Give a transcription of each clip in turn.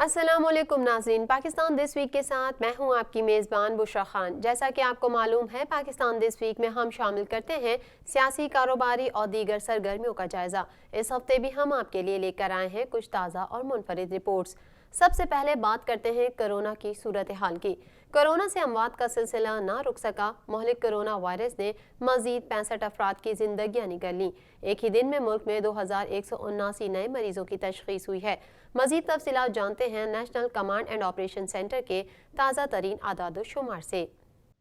السلام علیکم ناظرین، پاکستان دس ویک کے ساتھ میں ہوں آپ کی میزبان بشرا خان۔ جیسا کہ آپ کو معلوم ہے، پاکستان دس ویک میں ہم شامل کرتے ہیں سیاسی، کاروباری اور دیگر سرگرمیوں کا جائزہ۔ اس ہفتے بھی ہم آپ کے لیے لے کر آئے ہیں کچھ تازہ اور منفرد رپورٹس۔ سب سے پہلے بات کرتے ہیں کرونا کی صورتحال کی۔ کرونا سے اموات کا سلسلہ نہ رک سکا۔ مہلک کرونا وائرس نے مزید 65 افراد کی زندگیاں نکل لیں۔ ایک ہی دن میں ملک میں 2179 نئے مریضوں کی تشخیص ہوئی ہے۔ مزید تفصیلات جانتے ہیں national command and operation centre کے تازہ ترین اعداد و شمار سے۔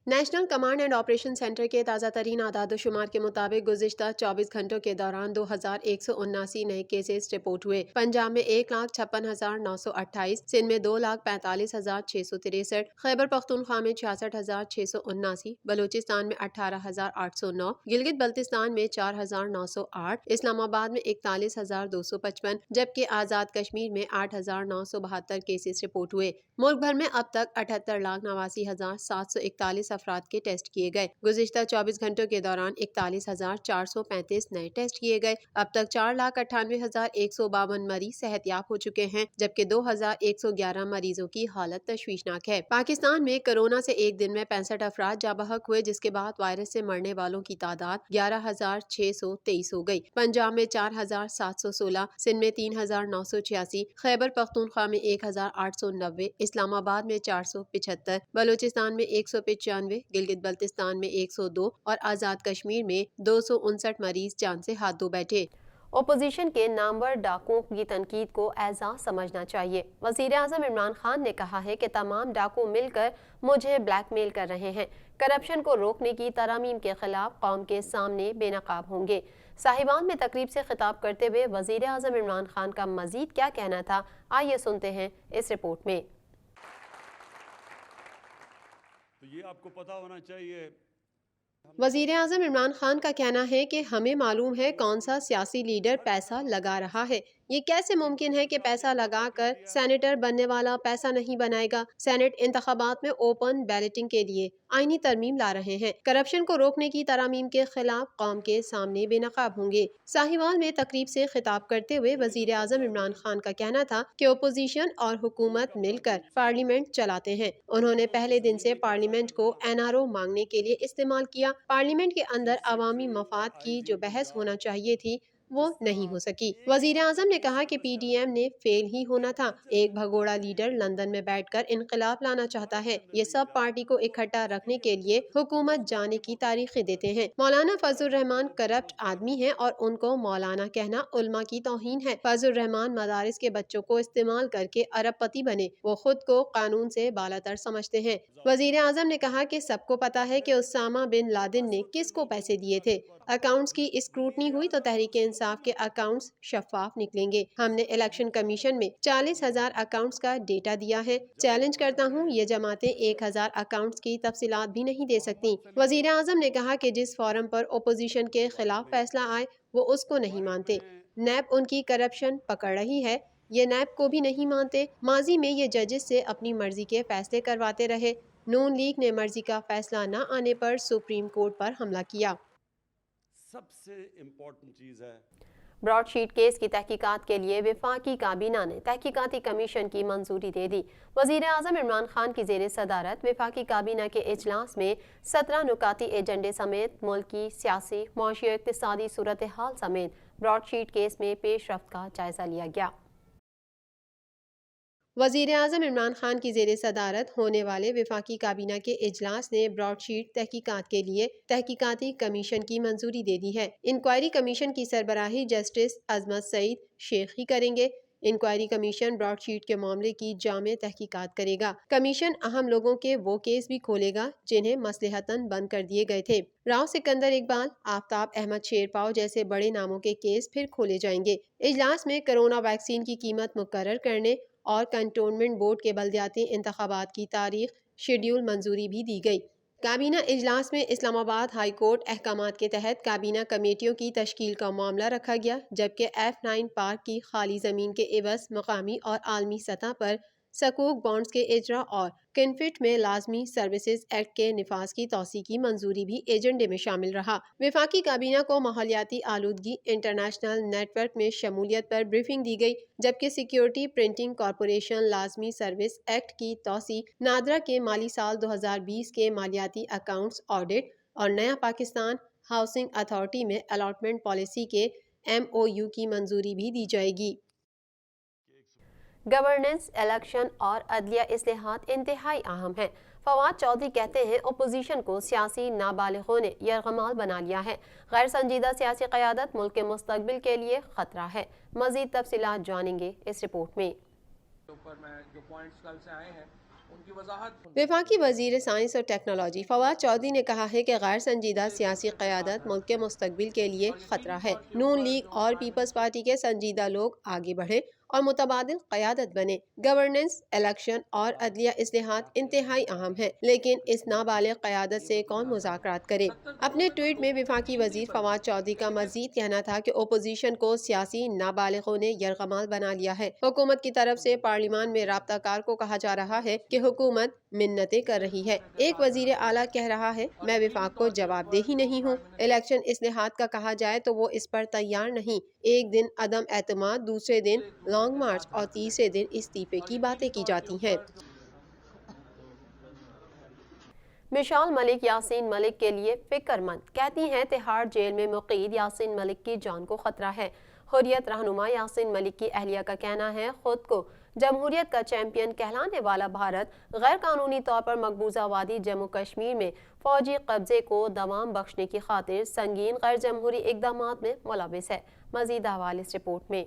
National command and operation centre کے تازہ ترین اعداد و شمار کے مطابق گزشتہ 24 گھنٹوں کے دوران 2179 نئے کیسز رپورٹ ہوئے۔ پنجاب میں 1,56,928، سندھ میں 2,45,663، خیبر پختونخوا میں 66,679، بلوچستان میں 18,809، گلگت بلتستان میں 4,908، اسلام آباد میں 41,255، جبکہ آزاد کشمیر میں 8,972 کیسز رپورٹ ہوئے۔ ملک بھر میں اب تک 78,89,741 افراد کے ٹیسٹ کیے گئے۔ گزشتہ 24 گھنٹوں کے دوران 41,435 نئے ٹیسٹ کیے گئے۔ اب تک 4,98,152 مریض صحت یاب ہو چکے ہیں، جبکہ 2,111 مریضوں کی حالت تشویشناک ہے۔ پاکستان میں کرونا سے ایک دن میں 65 افراد جاں بحق ہوئے، جس کے بعد وائرس سے مرنے والوں کی تعداد 11,623 ہو گئی۔ پنجاب میں 4,716، سندھ میں 3,986، خیبر پختونخوا میں 1,890، اسلام آباد میں 475، بلوچستان میں 195، گلگت بلتستان میں 102 اور آزاد کشمیر میں 259 مریض جان سے ہاتھ دھو بیٹھے۔ اپوزیشن کے نامور ڈاکوؤں کی تنقید کو اعزاز سمجھنا چاہیے۔ وزیر اعظم عمران خان نے کہا ہے کہ تمام ڈاکو مل کر مجھے بلیک میل کر رہے ہیں۔ کرپشن کو روکنے کی ترامیم کے خلاف قوم کے سامنے بے نقاب ہوں گے۔ صاحبان میں تقریب سے خطاب کرتے ہوئے وزیر اعظم عمران خان کا مزید کیا کہنا تھا، آئیے سنتے ہیں اس رپورٹ میں۔ تو یہ آپ کو پتا ہونا چاہیے۔ وزیر اعظم عمران خان کا کہنا ہے کہ ہمیں معلوم ہے کون سا سیاسی لیڈر پیسہ لگا رہا ہے۔ یہ کیسے ممکن ہے کہ پیسہ لگا کر سینیٹر بننے والا پیسہ نہیں بنائے گا؟ سینٹ انتخابات میں اوپن بیلٹنگ کے لیے آئینی ترمیم لا رہے ہیں۔ کرپشن کو روکنے کی ترامیم کے خلاف قوم کے سامنے بے نقاب ہوں گے۔ ساہیوال میں تقریب سے خطاب کرتے ہوئے وزیر اعظم عمران خان کا کہنا تھا کہ اپوزیشن اور حکومت مل کر پارلیمنٹ چلاتے ہیں۔ انہوں نے پہلے دن سے پارلیمنٹ کو NRO مانگنے کے لیے استعمال کیا۔ پارلیمنٹ کے اندر عوامی مفاد کی جو بحث ہونا چاہیے تھی وہ نہیں ہو سکی۔ وزیر اعظم نے کہا کہ PDM نے فیل ہی ہونا تھا۔ ایک بھگوڑا لیڈر لندن میں بیٹھ کر انقلاب لانا چاہتا ہے۔ یہ سب پارٹی کو اکٹھا رکھنے کے لیے حکومت جانے کی تاریخیں دیتے ہیں۔ مولانا فضل الرحمان کرپٹ آدمی ہیں اور ان کو مولانا کہنا علماء کی توہین ہے۔ فضل الرحمان مدارس کے بچوں کو استعمال کر کے ارب پتی بنے۔ وہ خود کو قانون سے بالاتر سمجھتے ہیں۔ وزیر اعظم نے کہا کہ سب کو پتا ہے کہ اسامہ بن لادن نے کس کو پیسے دیے تھے۔ اکاؤنٹس کی اسکروٹنی ہوئی تو تحریک انصاف کے اکاؤنٹس شفاف نکلیں گے۔ ہم نے الیکشن کمیشن میں 40,000 اکاؤنٹس کا ڈیٹا دیا ہے۔ چیلنج کرتا ہوں یہ جماعتیں 1,000 اکاؤنٹس کی تفصیلات بھی نہیں دے سکتی۔ وزیر اعظم نے کہا کہ جس فورم پر اپوزیشن کے خلاف فیصلہ آئے وہ اس کو نہیں مانتے۔ نیب ان کی کرپشن پکڑ رہی ہے، یہ نیب کو بھی نہیں مانتے۔ ماضی میں یہ ججز سے اپنی مرضی کے فیصلے کرواتے رہے۔ نون لیگ نے مرضی کا فیصلہ نہ آنے پر سپریم کورٹ پر حملہ کیا۔ سب سے امپورٹنٹ چیز ہے براڈ شیٹ کیس کی تحقیقات کے لیے وفاقی کابینہ نے تحقیقاتی کمیشن کی منظوری دے دی۔ وزیر اعظم عمران خان کی زیر صدارت وفاقی کابینہ کے اجلاس میں 17 نکاتی ایجنڈے سمیت ملک کی سیاسی، معاشی اور اقتصادی صورتحال سمیت براڈ شیٹ کیس میں پیش رفت کا جائزہ لیا گیا۔ وزیر اعظم عمران خان کی زیر صدارت ہونے والے وفاقی کابینہ کے اجلاس نے براڈ شیٹ تحقیقات کے لیے تحقیقاتی کمیشن کی منظوری دے دی ہے۔ انکوائری کمیشن کی سربراہی جسٹس عظمت سعید شیخ ہی کریں گے۔ انکوائری کمیشن براڈ شیٹ کے معاملے کی جامع تحقیقات کرے گا۔ کمیشن اہم لوگوں کے وہ کیس بھی کھولے گا جنہیں مصلحتاً بند کر دیے گئے تھے۔ راؤ سکندر اقبال، آفتاب احمد شیرپاؤ جیسے بڑے ناموں کے کیس پھر کھولے جائیں گے۔ اجلاس میں کرونا ویکسین کی قیمت مقرر کرنے اور کنٹونمنٹ بورڈ کے بلدیاتی انتخابات کی تاریخ شیڈول منظوری بھی دی گئی۔ کابینہ اجلاس میں اسلام آباد ہائی کورٹ احکامات کے تحت کابینہ کمیٹیوں کی تشکیل کا معاملہ رکھا گیا، جبکہ F9 پارک کی خالی زمین کے عوض مقامی اور عالمی سطح پر سکوک بانڈز کے اجرا اور کنفٹ میں لازمی سروسز ایکٹ کے نفاذ کی توسیع کی منظوری بھی ایجنڈے میں شامل رہا۔ وفاقی کابینہ کو ماحولیاتی آلودگی انٹرنیشنل نیٹ ورک میں شمولیت پر بریفنگ دی گئی، جبکہ سیکیورٹی پرنٹنگ کارپوریشن لازمی سروس ایکٹ کی توسیع، نادرا کے مالی سال 2020 کے مالیاتی اکاؤنٹس آڈٹ اور نیا پاکستان ہاؤسنگ اتھارٹی میں الاٹمنٹ پالیسی کے MOU کی منظوری بھی دی جائے گی۔ گورننس، الیکشن اور عدلیہ اصلاحات انتہائی اہم ہیں۔ فواد چودھری کہتے ہیں اپوزیشن کو سیاسی نابالغوں نے یرغمال بنا لیا ہے۔ غیر سنجیدہ سیاسی قیادت ملک کے مستقبل کے لیے خطرہ ہے۔ مزید تفصیلات جانیں گے اس رپورٹ میں۔ وفاقی وزیر سائنس اور ٹیکنالوجی فواد چودھری نے کہا ہے کہ غیر سنجیدہ سیاسی قیادت ملک کے مستقبل کے لیے خطرہ ہے۔ نون لیگ اور پیپلز پارٹی کے سنجیدہ لوگ آگے بڑھیں اور متبادل قیادت بنے۔ گورننس، الیکشن اور عدلیہ اصلاحات انتہائی اہم ہیں، لیکن اس نابالغ قیادت سے کون مذاکرات کرے؟ اپنے ٹویٹ میں وفاقی وزیر فواد چودھری کا مزید کہنا تھا کہ اپوزیشن کو سیاسی نابالغوں نے یرغمال بنا لیا ہے۔ حکومت کی طرف سے پارلیمان میں رابطہ کار کو کہا جا رہا ہے کہ حکومت منتیں کر رہی ہے۔ ایک وزیر اعلیٰ کہہ رہا ہے میں وفاق کو جواب دہ ہی نہیں ہوں۔ الیکشن اصلاحات کا کہا جائے تو وہ اس پر تیار نہیں۔ ایک دن عدم اعتماد، دوسرے دن لانگ مارچ اور تیسرے دن استعفے کی باتیں کی جاتی ہیں۔ مشال ملک یاسین ملک کے لیے فکر مند، کہتی ہیں تہاڑ جیل میں مقید یاسین ملک کی جان کو خطرہ ہے۔ حریت رہنما یاسین ملک کی اہلیہ کا کہنا ہے خود کو جمہوریت کا چیمپئن کہلانے والا بھارت غیر قانونی طور پر مقبوضہ وادی جموں کشمیر میں فوجی قبضے کو دوام بخشنے کی خاطر سنگین غیر جمہوری اقدامات میں ملوث ہے۔ مزید احوال اس رپورٹ میں۔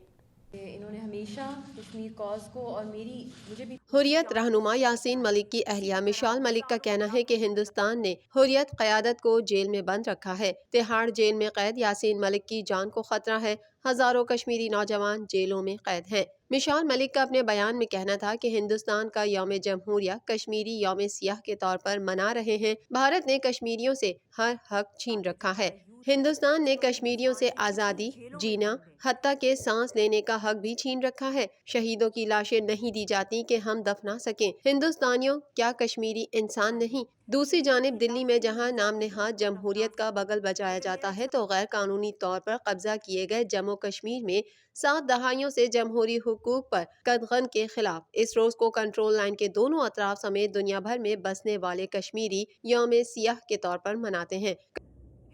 انہوں نے ہمیشہ کشمیر کاز کو اور مجھے بھی حریت رہنما یاسین ملک کی اہلیہ مشال ملک کا کہنا ہے کہ ہندوستان نے حریت قیادت کو جیل میں بند رکھا ہے۔ تہاڑ جیل میں قید یاسین ملک کی جان کو خطرہ ہے۔ ہزاروں کشمیری نوجوان جیلوں میں قید ہیں۔ مشال ملک کا اپنے بیان میں کہنا تھا کہ ہندوستان کا یوم جمہوریہ کشمیری یوم سیاہ کے طور پر منا رہے ہیں۔ بھارت نے کشمیریوں سے ہر حق چھین رکھا ہے۔ ہندوستان نے کشمیریوں سے آزادی جینا، حتیٰ کہ سانس لینے کا حق بھی چھین رکھا ہے۔ شہیدوں کی لاشیں نہیں دی جاتی کہ ہم دفنا سکیں۔ ہندوستانیوں، کیا کشمیری انسان نہیں؟ دوسری جانب دلی میں جہاں نام نہاد جمہوریت کا بگل بجایا جاتا ہے تو غیر قانونی طور پر قبضہ کیے گئے جموں کشمیر میں 7 دہائیوں سے جمہوری حقوق پر قدغن کے خلاف اس روز کو کنٹرول لائن کے دونوں اطراف سمیت دنیا بھر میں بسنے والے کشمیری یوم سیاہ کے طور پر مناتے ہیں۔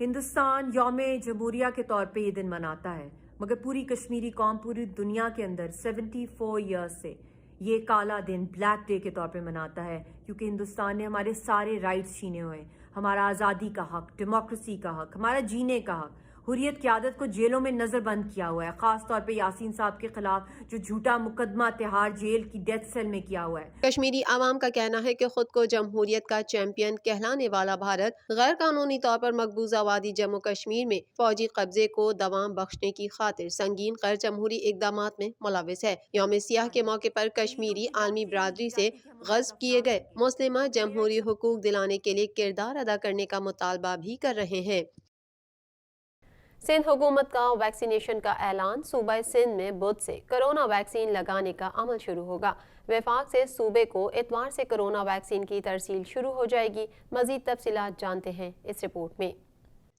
ہندوستان یوم جمہوریہ کے طور پہ یہ دن مناتا ہے، مگر پوری کشمیری قوم پوری دنیا کے اندر 74 ایئرز سے یہ کالا دن بلیک ڈے کے طور پہ مناتا ہے، کیونکہ ہندوستان نے ہمارے سارے رائٹس چھینے ہوئے ہیں، ہمارا آزادی کا حق، ڈیموکریسی کا حق، ہمارا جینے کا حق۔ حریت قیادت کو جیلوں میں نظر بند کیا ہوا ہے، خاص طور پہ یاسین صاحب کے خلاف جو جھوٹا مقدمہ تہاڑ جیل کی ڈیتھ سیل میں کیا ہوا ہے۔ کشمیری عوام کا کہنا ہے کہ خود کو جمہوریت کا چیمپئن کہلانے والا بھارت غیر قانونی طور پر مقبوضہ وادی جموں کشمیر میں فوجی قبضے کو دوام بخشنے کی خاطر سنگین غیر جمہوری اقدامات میں ملوث ہے۔ یوم سیاہ کے موقع پر کشمیری عالمی برادری سے غصب کیے گئے مسلمہ جمہوری حقوق دلانے کے لیے کردار ادا کرنے کا مطالبہ بھی کر رہے ہیں۔ سندھ حکومت کا ویکسینیشن کا اعلان، صوبہ سندھ میں بدھ سے کرونا ویکسین لگانے کا عمل شروع ہوگا۔ وفاق سے صوبے کو اتوار سے کرونا ویکسین کی ترسیل شروع ہو جائے گی۔ مزید تفصیلات جانتے ہیں اس رپورٹ میں۔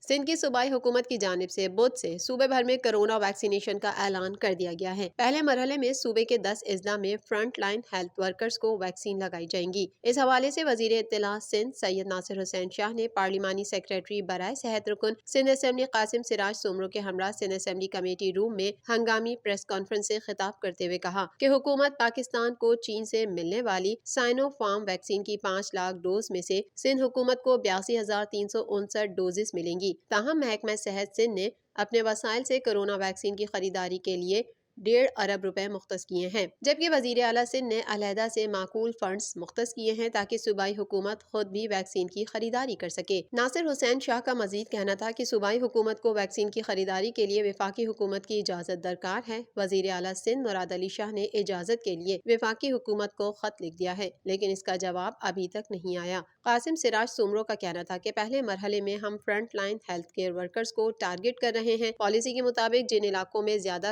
سندھ کی صوبائی حکومت کی جانب سے بدھ سے صوبے بھر میں کرونا ویکسینیشن کا اعلان کر دیا گیا ہے۔ پہلے مرحلے میں صوبے کے 10 اضلاع میں فرنٹ لائن ہیلتھ ورکرز کو ویکسین لگائی جائیں گی۔ اس حوالے سے وزیر اطلاع سندھ سید ناصر حسین شاہ نے پارلیمانی سیکریٹری برائے صحت رکن سندھ اسمبلی قاسم سراج سومرو کے ہمراہ سندھ اسمبلی کمیٹی روم میں ہنگامی پریس کانفرنس سے خطاب کرتے ہوئے کہا کہ حکومت پاکستان کو چین سے ملنے والی سائنو فارم ویکسین کی 5 لاکھ ڈوز میں سے سندھ حکومت کو 82,359 ڈوزز ملیں گی۔ تاہم محکمہ صحت سندھ نے اپنے وسائل سے کرونا ویکسین کی خریداری کے لیے 1.5 ارب روپے مختص کیے ہیں، جبکہ وزیر اعلیٰ سندھ نے علیحدہ سے معقول فنڈز مختص کیے ہیں تاکہ صوبائی حکومت خود بھی ویکسین کی خریداری کر سکے۔ ناصر حسین شاہ کا مزید کہنا تھا کہ صوبائی حکومت کو ویکسین کی خریداری کے لیے وفاقی حکومت کی اجازت درکار ہے۔ وزیر اعلیٰ سندھ مراد علی شاہ نے اجازت کے لیے وفاقی حکومت کو خط لکھ دیا ہے، لیکن اس کا جواب ابھی تک نہیں آیا۔ قاسم سراج سومرو کا کہنا تھا کہ پہلے مرحلے میں ہم front line health care workers کو ٹارگٹ کر رہے ہیں۔ پالیسی کے مطابق جن علاقوں میں زیادہ